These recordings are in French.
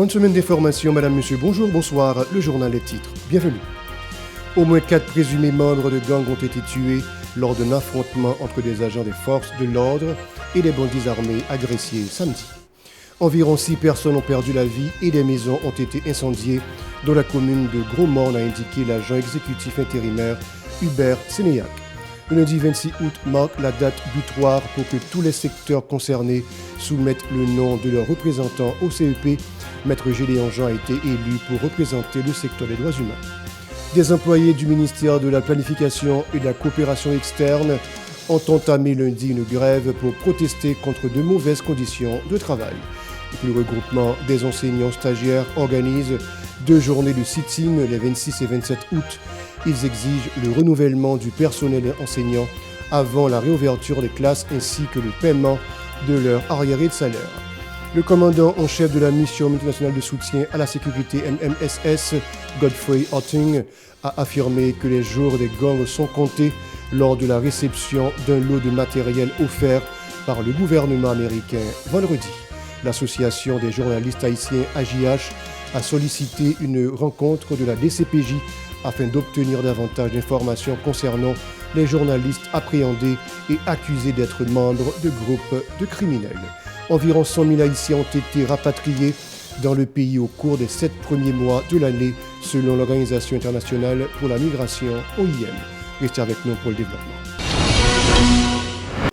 Bonne semaine d'information, madame, monsieur, bonjour, bonsoir, le journal des titres. Bienvenue. Au moins 4 présumés membres de gangs ont été tués lors d'un affrontement entre des agents des forces de l'ordre et des bandits armés agressés samedi. Environ 6 personnes ont perdu la vie et des maisons ont été incendiées dans la commune de Gros-Morne, a indiqué l'agent exécutif intérimaire Hubert Sénéac. Le lundi 26 août marque la date butoir pour que tous les secteurs concernés soumettent le nom de leur représentant au CEP. Maître Gédéon Jean a été élu pour représenter le secteur des droits humains. Des employés du ministère de la Planification et de la Coopération externe ont entamé lundi une grève pour protester contre de mauvaises conditions de travail. Et puis le regroupement des enseignants stagiaires organise 2 journées de sit-in les 26 et 27 août. Ils exigent le renouvellement du personnel enseignant avant la réouverture des classes ainsi que le paiement de leur arriéré de salaire. Le commandant en chef de la mission multinationale de soutien à la sécurité MMSS, Godfrey Hotting, a affirmé que les jours des gangs sont comptés lors de la réception d'un lot de matériel offert par le gouvernement américain vendredi. L'Association des journalistes haïtiens AJH a sollicité une rencontre de la DCPJ afin d'obtenir davantage d'informations concernant les journalistes appréhendés et accusés d'être membres de groupes de criminels. Environ 100 000 Haïtiens ont été rapatriés dans le pays au cours des 7 premiers mois de l'année, selon l'Organisation internationale pour la migration, OIM. Restez avec nous pour le développement.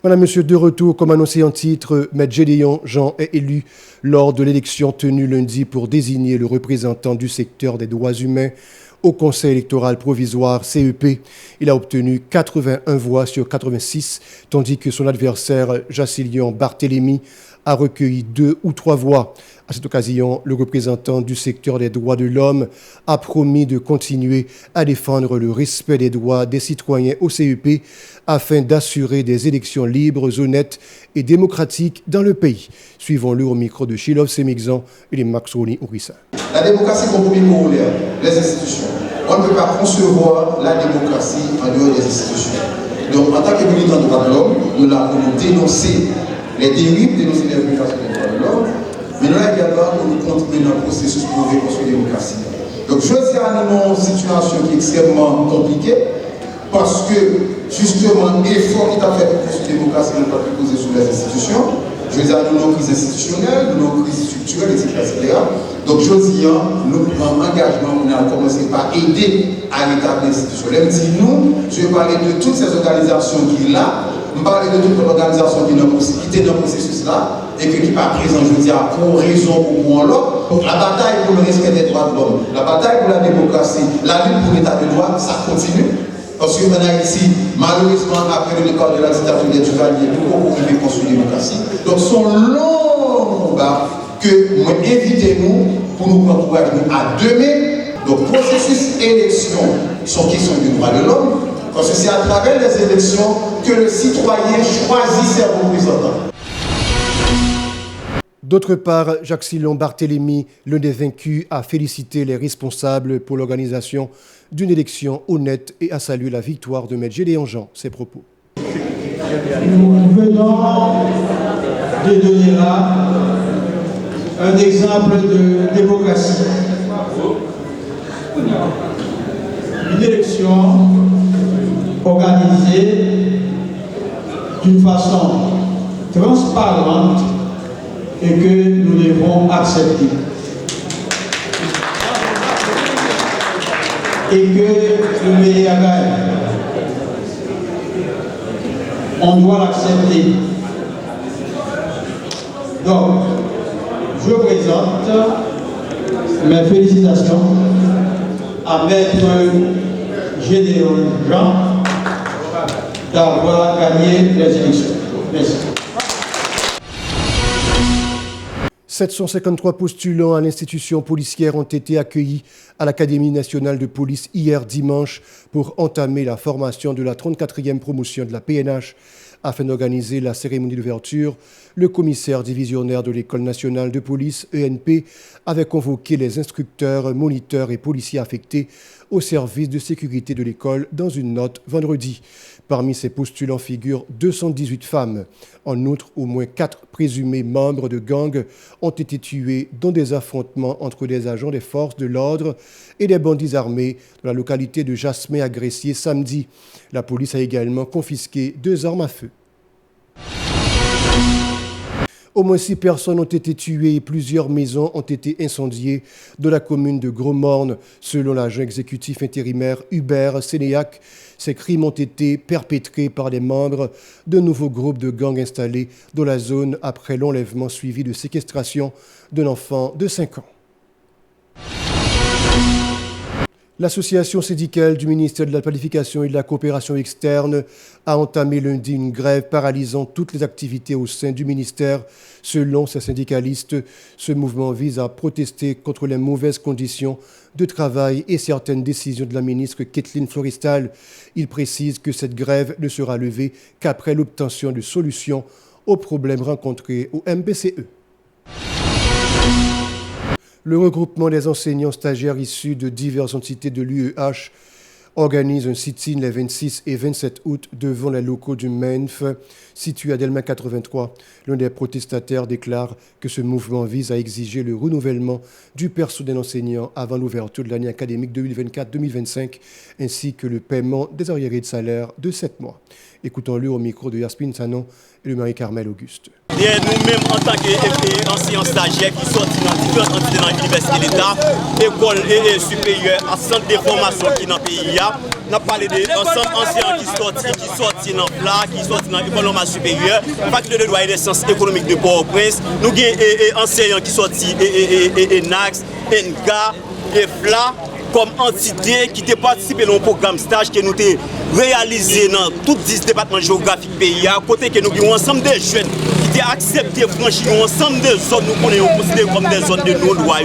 Madame, monsieur, de retour, comme annoncé en titre, Maître Gédéon Jean est élu lors de l'élection tenue lundi pour désigner le représentant du secteur des droits humains au Conseil électoral provisoire CEP. Il a obtenu 81 voix sur 86, tandis que son adversaire, Jacilion Barthélémy, a recueilli 2 ou 3 voix. À cette occasion, le représentant du secteur des droits de l'homme a promis de continuer à défendre le respect des droits des citoyens au CEP afin d'assurer des élections libres, honnêtes et démocratiques dans le pays. Suivons-le au micro de Shilov Semigzan et de Maxoni Ourissa. La démocratie comme premier corollaire, les institutions. On ne peut pas concevoir la démocratie en dehors des institutions. Donc, en tant que militant de droits de l'homme, nous avons dénoncé les dérives, dénoncer les violations des droits de l'homme, mais nous avons également nous continuer dans le processus pour reconstruire la démocratie. Donc, je dis à nous dans une situation qui est extrêmement compliquée, parce que, justement, l'effort qui a fait pour construire la démocratie n'est pas pu poser sur les institutions. Je veux dire, nous avons une crise institutionnelle, nous avons une crise structurelle, etc. Donc, je dis, nous prenons un engagement, on a commencé par aider à rétablir l'institution. Même si nous, je vais parler de toutes ces organisations qui sont là, je vais parler de toutes les organisations qui étaient dans le processus-là et qui ne sont pas présentes, je veux dire, pour raison ou pour l'autre. Donc, la bataille pour le respect des droits de l'homme, la bataille pour la démocratie, la lutte pour l'état de droit, ça continue. Parce que maintenant ici, malheureusement, après le départ de la dictature des Duvaliers, nous pouvons construire la démocratie. Donc, ce sont longs combats que nous invitons pour nous encourager à demain. Donc, processus élection sont questions du droit de l'homme, parce que c'est à travers les élections que le citoyen choisit ses représentants. D'autre part, Jacilon Barthélémy, l'un des vaincus, a félicité les responsables pour l'organisation d'une élection honnête et a salué la victoire de Maître Gédéon Jean. Ses propos. Nous venons de donner là un exemple de démocratie. Une élection organisée d'une façon transparente et que nous devons accepter. Et que le meilleur gagne. On doit l'accepter. Donc, je présente mes félicitations à Maître Gédéon Jean d'avoir gagné les élections. Merci. 753 postulants à l'institution policière ont été accueillis à l'Académie nationale de police hier dimanche pour entamer la formation de la 34e promotion de la PNH. Afin d'organiser la cérémonie d'ouverture, le commissaire divisionnaire de l'École nationale de police, ENP, avait convoqué les instructeurs, moniteurs et policiers affectés au service de sécurité de l'école dans une note vendredi. Parmi ces postulants figurent 218 femmes. En outre, au moins 4 présumés membres de gangs ont été tués dans des affrontements entre des agents des forces de l'ordre et des bandits armés dans la localité de Jasmin à Gressier samedi. La police a également confisqué 2 armes à feu. Au moins 6 personnes ont été tuées et plusieurs maisons ont été incendiées dans la commune de Gros-Morne. Selon l'agent exécutif intérimaire Hubert Sénéac, ces crimes ont été perpétrés par des membres d'un nouveau groupe de gangs installés dans la zone après l'enlèvement suivi de séquestration d'un enfant de 5 ans. L'association syndicale du ministère de la Planification et de la Coopération externe a entamé lundi une grève paralysant toutes les activités au sein du ministère. Selon ces syndicalistes, ce mouvement vise à protester contre les mauvaises conditions de travail et certaines décisions de la ministre Kathleen Floristal. Il précise que cette grève ne sera levée qu'après l'obtention de solutions aux problèmes rencontrés au MPCE. Le regroupement des enseignants stagiaires issus de diverses entités de l'UEH organise un sit-in les 26 et 27 août devant les locaux du MENF situé à Delma 83. L'un des protestataires déclare que ce mouvement vise à exiger le renouvellement du personnel enseignant avant l'ouverture de l'année académique 2024-2025 ainsi que le paiement des arriérés de salaire de 7 mois. Écoutons-le au micro de Yasmine Sanon et de Marie-Carmel Auguste. Nous-mêmes, en tant qu'enseignants stagiaires qui sortent dans différentes entités dans l'université de l'État, écoles et supérieures, à centre de formation qui est dans le pays, nous avons parlé d'ensemble enseignants qui sortent dans le PLA, qui sortent dans l'école normale supérieure, faculté de droit et des sciences économiques de Port-au-Prince. Nous avons des enseignants qui sortent NAX, NGA et FLA comme entité qui ont participé dans un programme stage que nous avons réalisé dans tous 10 départements géographiques du pays, à côté que nous avons ensemble des jeunes qui ont accepté de franchir ensemble des zones nous considérons comme des zones de non-droit,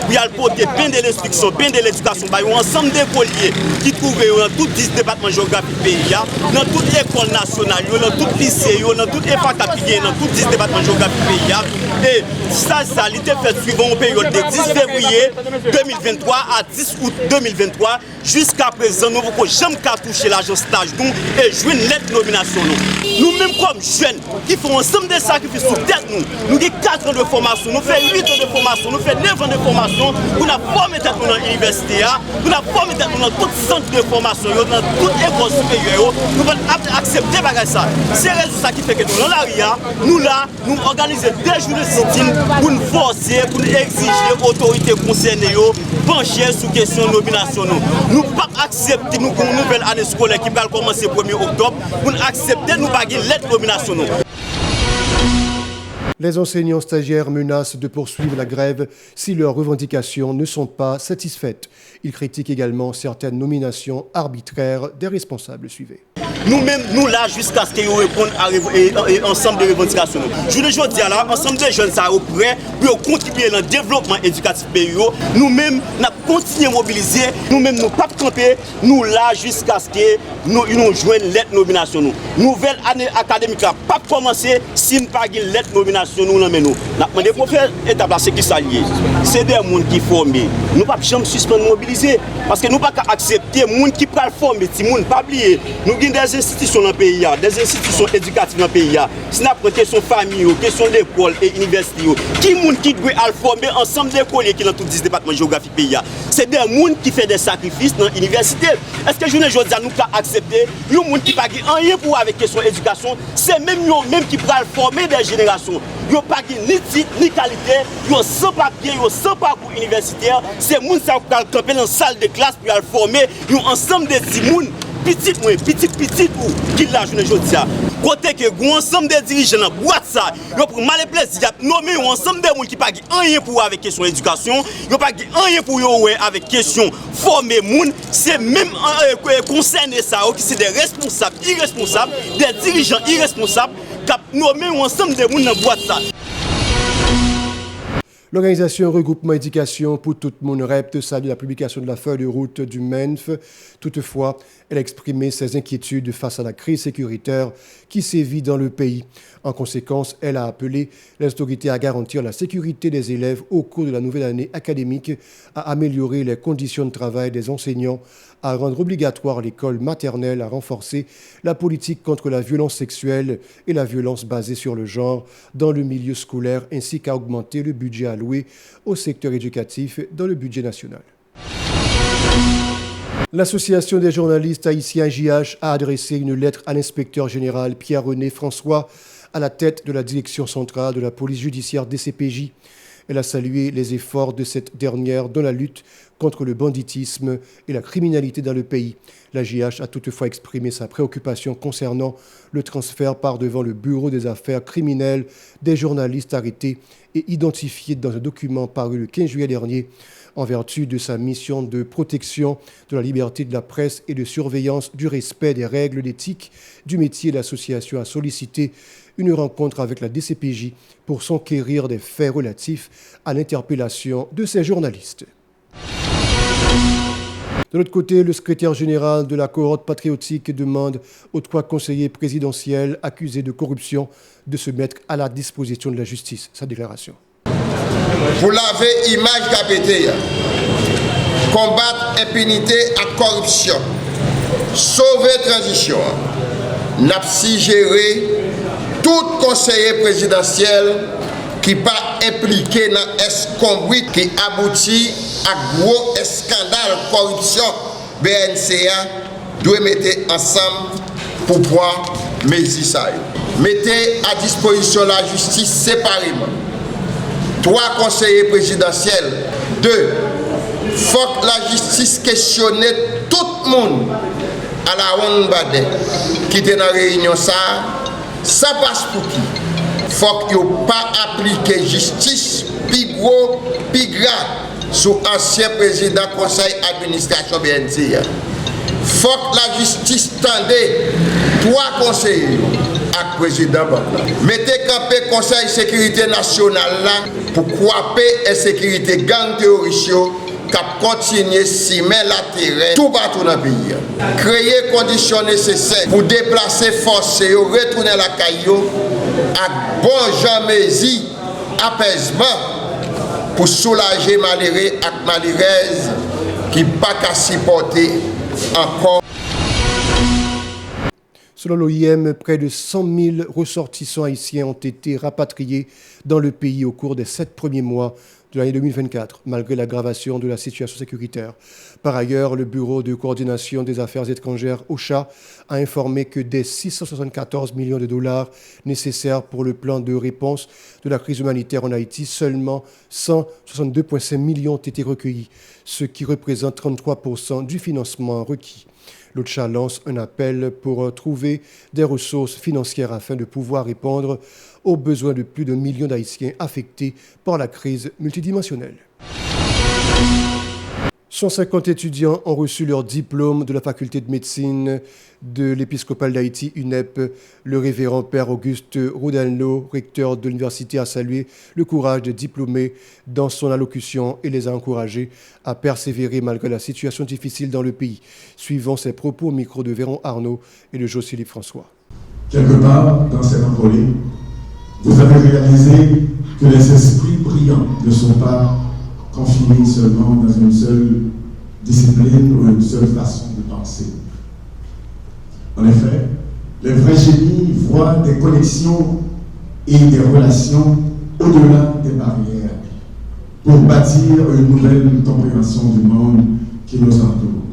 puis à porter bien de l'instruction, bien de l'éducation, ensemble des colliers qui trouvent dans tous 10 départements géographiques du pays, dans toutes les écoles nationales, dans tous les lycées, dans toutes les facs dans tous 10 départements géographiques du pays. Et ça a été fait suivant une période de 10 février 2023 à 10 août 2023. Jusqu'à présent, nous n'avons jamais touché l'agence stage et jouer une lettre nomination. Nous-mêmes comme jeunes qui font ensemble des sacrifices sous tête, nous avons 4 ans de formation, nous faisons 8 ans de formation, nous faisons 9 ans de formation, nous avons formé tête dans l'université, nous avons formé tête dans tout centre de formation, dans toute école supérieure, nous allons accepter ça. C'est ça qui fait que nous, dans l'ARIA, nous organisons des jours de sit-in pour nous forcer, pour nous exiger l'autorité concernée, pencher sur question de nomination. Nous ne pouvons pas accepter une nouvelle année scolaire qui va commencer le 1er octobre pour accepter nous pas une lettre de nomination. Les enseignants stagiaires menacent de poursuivre la grève si leurs revendications ne sont pas satisfaites. Ils critiquent également certaines nominations arbitraires des responsables. Suivez. Nous-mêmes, nous là, jusqu'à ce qu'ils répondent à ensemble de revendications. Je le dis là, ensemble des jeunes ça prêts pour contribuer dans le développement éducatif pays. Nous-mêmes, nous continuons à mobiliser. Nous-mêmes, nous ne pouvons pas camper. Nous là, jusqu'à ce que nous jouions une lettre de nomination. Nouvelle année académique n'a pas commencé si nous n'avons pas une lettre de nomination. Nous avons demandé pour faire étape là, c'est qui s'allie. C'est des gens qui forment. Nous ne pouvons pas jamais suspendre mobiliser. Parce que nous ne pouvons pas accepter les gens qui peuvent former. Si nous ne pouvons pas oublier. Nous avons des institutions dans le pays, des institutions éducatives dans le pays. Si nous prenons question famille, question d'école et université, qui doit former ensemble d'écoles qui sont dans tous 10 départements géographiques du pays. C'est des gens qui font des sacrifices dans l'université. Est-ce que je ne veux pas nous accepter les gens qui ne font rien pour avec question éducation, c'est même eux qui peuvent former des générations. Ils n'ont pas ni titre, ni qualité, ils ont sans papier, ils ont sans parcours universitaire. C'est les gens qui peuvent camper dans la salle de classe pour former ensemble des petits gens. Petit ou qui l'a journée aujourd'hui. Côté que un ensemble des dirigeants dans boîte ça, ils pour mal plaisir nommer ensemble des gens qui pas rien pour avec question éducation, ils pas rien pour avec question former moun, c'est même concerné ça qui c'est des responsables irresponsables, des dirigeants irresponsables qui nommer ensemble des gens dans boîte ça. L'organisation Regroupement Éducation pour tout le monde REPT salue la publication de la feuille de route du MENF. Toutefois, elle a exprimé ses inquiétudes face à la crise sécuritaire qui sévit dans le pays. En conséquence, elle a appelé les autorités à garantir la sécurité des élèves au cours de la nouvelle année académique, à améliorer les conditions de travail des enseignants, à rendre obligatoire l'école maternelle, à renforcer la politique contre la violence sexuelle et la violence basée sur le genre dans le milieu scolaire, ainsi qu'à augmenter le budget alloué au secteur éducatif dans le budget national. L'Association des journalistes haïtiens JH a adressé une lettre à l'inspecteur général Pierre-René François à la tête de la direction centrale de la police judiciaire DCPJ. Elle a salué les efforts de cette dernière dans la lutte contre le banditisme et la criminalité dans le pays. La JH a toutefois exprimé sa préoccupation concernant le transfert par devant le Bureau des affaires criminelles des journalistes arrêtés et identifiés dans un document paru le 15 juillet dernier en vertu de sa mission de protection de la liberté de la presse et de surveillance du respect des règles d'éthique du métier. L'association a sollicité une rencontre avec la DCPJ pour s'enquérir des faits relatifs à l'interpellation de ces journalistes. De l'autre côté, le secrétaire général de la cohorte patriotique demande aux 3 conseillers présidentiels accusés de corruption de se mettre à la disposition de la justice. Sa déclaration. Pour laver image d'APT, combattre impunité et corruption, sauver transition, n'a si géré tout conseiller présidentiel qui pas impliqué dans escombrit qui aboutit à gros scandale corruption BNCA doit mettre ensemble pour pouvoir mesurer ça. Mettez à disposition la justice séparément. 3 conseillers présidentiels. 2. Faut que la justice questionne tout le monde à la ronde badé qui était dans la réunion ça passe pour qui? Faut qu'il n'y ait pas appliqué justice plus gros, plus grave sous ancien président conseil administration BNC. Faut que la justice tendait 3 conseillers à président. Mettez campé conseil sécurité nationale là pour couper la sécurité gang terroriste qui continue si met la terre tout partout dans le pays. Créer conditions nécessaires pour déplacer force et retourner la caillou à bon jamais apaisement pour soulager malheureux et malheureuses qui pas qu'à supporter encore. Selon l'OIM, près de 100 000 ressortissants haïtiens ont été rapatriés dans le pays au cours des 7 premiers mois de l'année 2024, malgré l'aggravation de la situation sécuritaire. Par ailleurs, le Bureau de coordination des affaires étrangères, OCHA, a informé que des 674 millions de dollars nécessaires pour le plan de réponse de la crise humanitaire en Haïti, seulement 162,5 millions ont été recueillis, ce qui représente 33% du financement requis. L'OCHA lance un appel pour trouver des ressources financières afin de pouvoir répondre aux besoins de plus d'1 million d'Haïtiens affectés par la crise multidimensionnelle. 150 étudiants ont reçu leur diplôme de la faculté de médecine de l'Épiscopal d'Haïti, UNEP. Le révérend Père Auguste Rodalno, recteur de l'université, a salué le courage des diplômés dans son allocution et les a encouragés à persévérer malgré la situation difficile dans le pays. Suivant ses propos au micro de Véron Arnaud et de José-Philippe François. Quelque part dans cette envolée, vous avez réalisé que les esprits brillants ne sont pas confinés seulement dans une seule discipline ou une seule façon de penser. En effet, les vrais génies voient des connexions et des relations au-delà des barrières pour bâtir une nouvelle compréhension du monde qui nous entoure.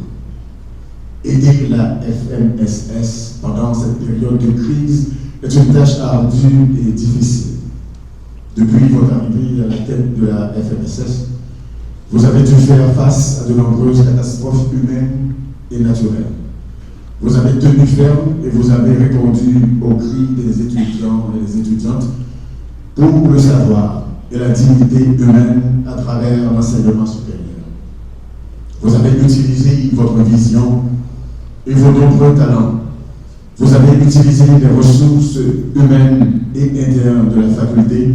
Aider la FMSS pendant cette période de crise est une tâche ardue et difficile. Depuis votre arrivée à la tête de la FMSS, vous avez dû faire face à de nombreuses catastrophes humaines et naturelles. Vous avez tenu ferme et vous avez répondu aux cris des étudiants et des étudiantes pour le savoir et la dignité humaine à travers l'enseignement supérieur. Vous avez utilisé votre vision et vos nombreux talents. Vous avez utilisé les ressources humaines et internes de la faculté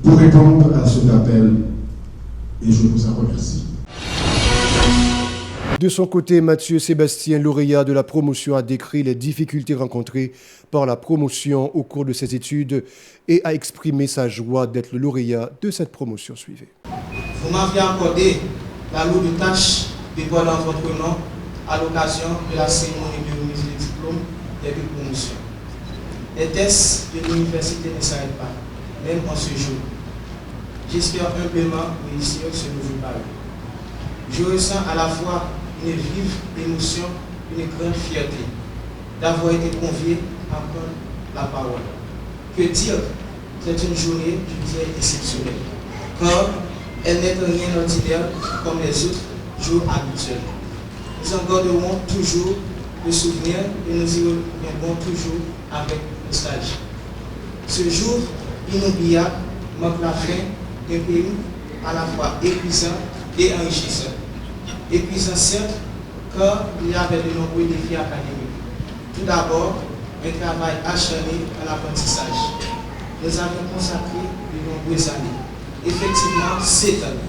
pour répondre à cet appel et je vous en remercie. De son côté, Mathieu Sébastien, lauréat de la promotion, a décrit les difficultés rencontrées par la promotion au cours de ses études et a exprimé sa joie d'être le lauréat de cette promotion. Suivez. Vous m'avez accordé la lourde tâche de porter votre nom à l'occasion de la cérémonie de remise des diplômes des deux promotions. Les tests de l'université ne s'arrêtent pas, même en ce jour. J'espère humblement réussir ce nouveau pari. Je ressens à la fois une vive émotion, une grande fierté d'avoir été convié à prendre la parole. Que dire, c'est une journée, je dirais, exceptionnelle, car elle n'est rien ordinaire comme les autres jours habituels. Nous en garderons toujours le souvenir et nous y reviendrons toujours avec nostalgie. Ce jour inoubliable marque la fin d'un pays à la fois épuisant et enrichissant. Épuisant certes, car il y avait de nombreux défis académiques. Tout d'abord, un travail acharné à l'apprentissage. Nous avons consacré de nombreuses années, effectivement 7 ans,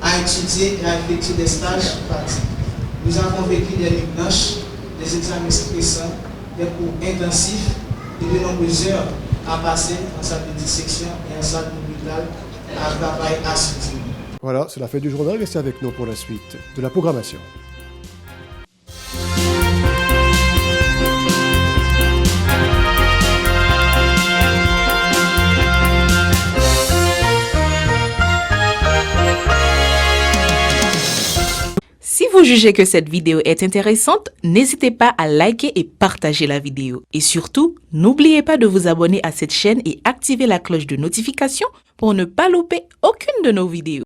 à étudier et à effectuer des stages pratiques. Nous avons vécu des nuits blanches, des examens stressants, des cours intensifs et de nombreuses heures à passer en salle de dissection et en salle d'hôpital à travail assidu. Voilà, c'est la fin du journal. Restez avec nous pour la suite de la programmation. Si vous jugez que cette vidéo est intéressante, n'hésitez pas à liker et partager la vidéo. Et surtout, n'oubliez pas de vous abonner à cette chaîne et activer la cloche de notification pour ne pas louper aucune de nos vidéos.